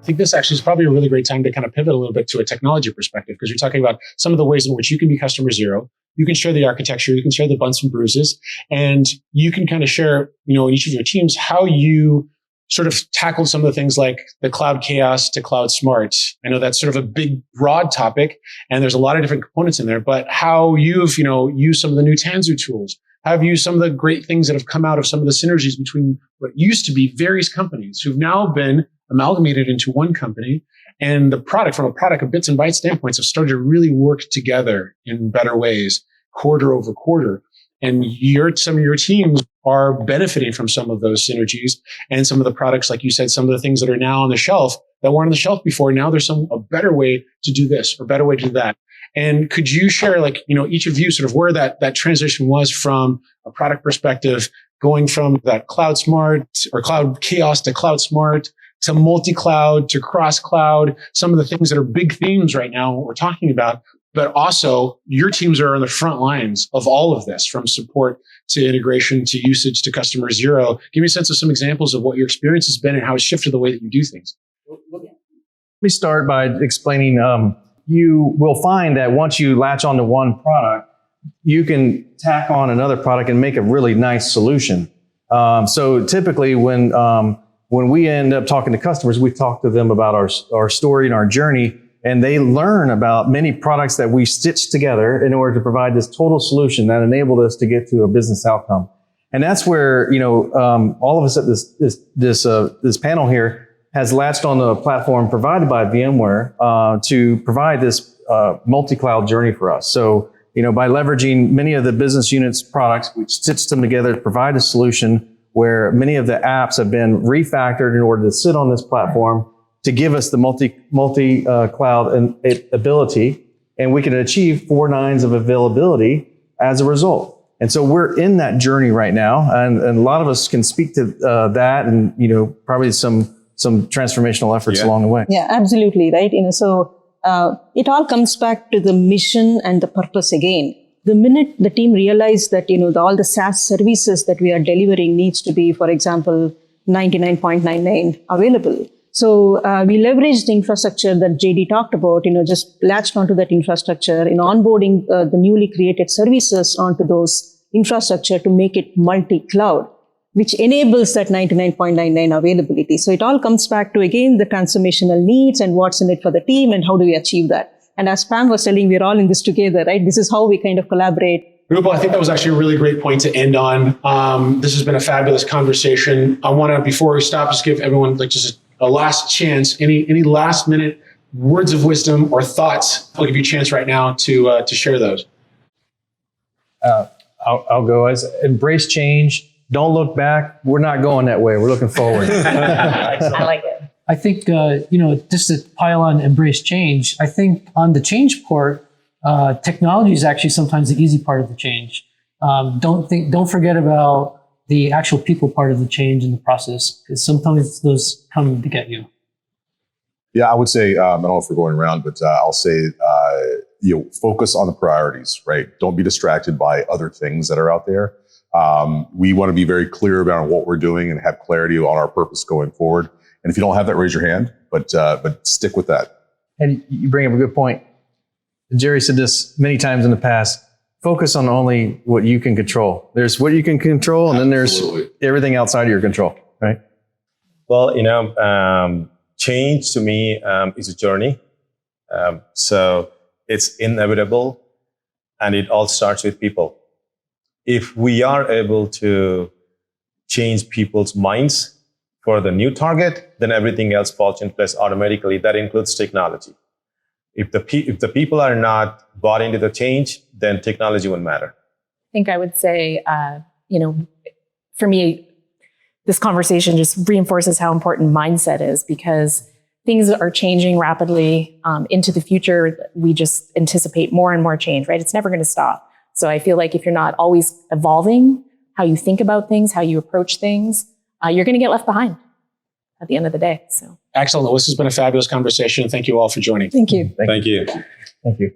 think this actually is probably a really great time to kind of pivot a little bit to a technology perspective, because you're talking about some of the ways in which you can be customer zero. You can share the architecture, you can share the bumps and bruises, and you can kind of share, in each of your teams, how you sort of tackled some of the things like the cloud chaos to cloud smart. I know that's sort of a big, broad topic, and there's a lot of different components in there, but how you've, used some of the new Tanzu tools, how have you used some of the great things that have come out of some of the synergies between what used to be various companies who've now been amalgamated into one company, and the product, from a product of bits and bytes standpoints, have started to really work together in better ways, quarter over quarter. And some of your teams are benefiting from some of those synergies and some of the products, like you said, some of the things that are now on the shelf that weren't on the shelf before. Now there's a better way to do this or better way to do that. And could you share, each of you sort of where that transition was from a product perspective, going from that cloud smart or cloud chaos to cloud smart, to multi-cloud, to cross-cloud, some of the things that are big themes right now we're talking about, but also your teams are on the front lines of all of this, from support to integration to usage to customer zero. Give me a sense of some examples of what your experience has been and how it's shifted the way that you do things. Let me start by explaining, you will find that once you latch onto one product, you can tack on another product and make a really nice solution. So typically when we end up talking to customers, we talk to them about our story and our journey, and they learn about many products that we stitched together in order to provide this total solution that enabled us to get to a business outcome. And that's where, all of us at this panel here has latched on the platform provided by VMware to provide this multi-cloud journey for us. So, by leveraging many of the business units products, we stitched them together to provide a solution where many of the apps have been refactored in order to sit on this platform to give us the multi-cloud ability, and we can achieve 4 nines of availability as a result. And so we're in that journey right now, and a lot of us can speak to that, and probably some transformational efforts along the way. Yeah, absolutely, right. So it all comes back to the mission and the purpose again. The minute the team realized that all the SaaS services that we are delivering needs to be, for example, 99.99 available. So we leveraged the infrastructure that JD talked about, just latched onto that infrastructure, onboarding the newly created services onto those infrastructure to make it multi-cloud, which enables that 99.99 availability. So it all comes back to, again, the transformational needs and what's in it for the team and how do we achieve that. And as Pam was telling, we're all in this together, right? This is how we kind of collaborate. Roopa, I think that was actually a really great point to end on. This has been a fabulous conversation. I want to, before we stop, just give everyone just a last chance. Any last minute words of wisdom or thoughts? I'll give you a chance right now to share those. I'll go as embrace change. Don't look back. We're not going that way. We're looking forward. I like it. I think, just to pile on embrace change, I think on the change part, technology is actually sometimes the easy part of the change. Don't forget about the actual people part of the change in the process, because sometimes those come to get you. Yeah, I would say, I don't know if we're going around, but I'll say, focus on the priorities, right? Don't be distracted by other things that are out there. We want to be very clear about what we're doing and have clarity on our purpose going forward. And if you don't have that, raise your hand, but stick with that. And you bring up a good point. Jerry said this many times in the past. Focus on only what you can control. There's what you can control, and then there's everything outside of your control, right? Well, change to me is a journey. So it's inevitable, and it all starts with people. If we are able to change people's minds for the new target, then everything else falls in place automatically. That includes technology. If the people are not bought into the change, then technology won't matter. I think I would say, for me, this conversation just reinforces how important mindset is, because things are changing rapidly into the future. We just anticipate more and more change, right? It's never going to stop. So I feel like if you're not always evolving how you think about things, how you approach things, you're going to get left behind at the end of the day. So excellent. Well, this has been a fabulous conversation. Thank you all for joining. Thank you. Thank you. Thank you.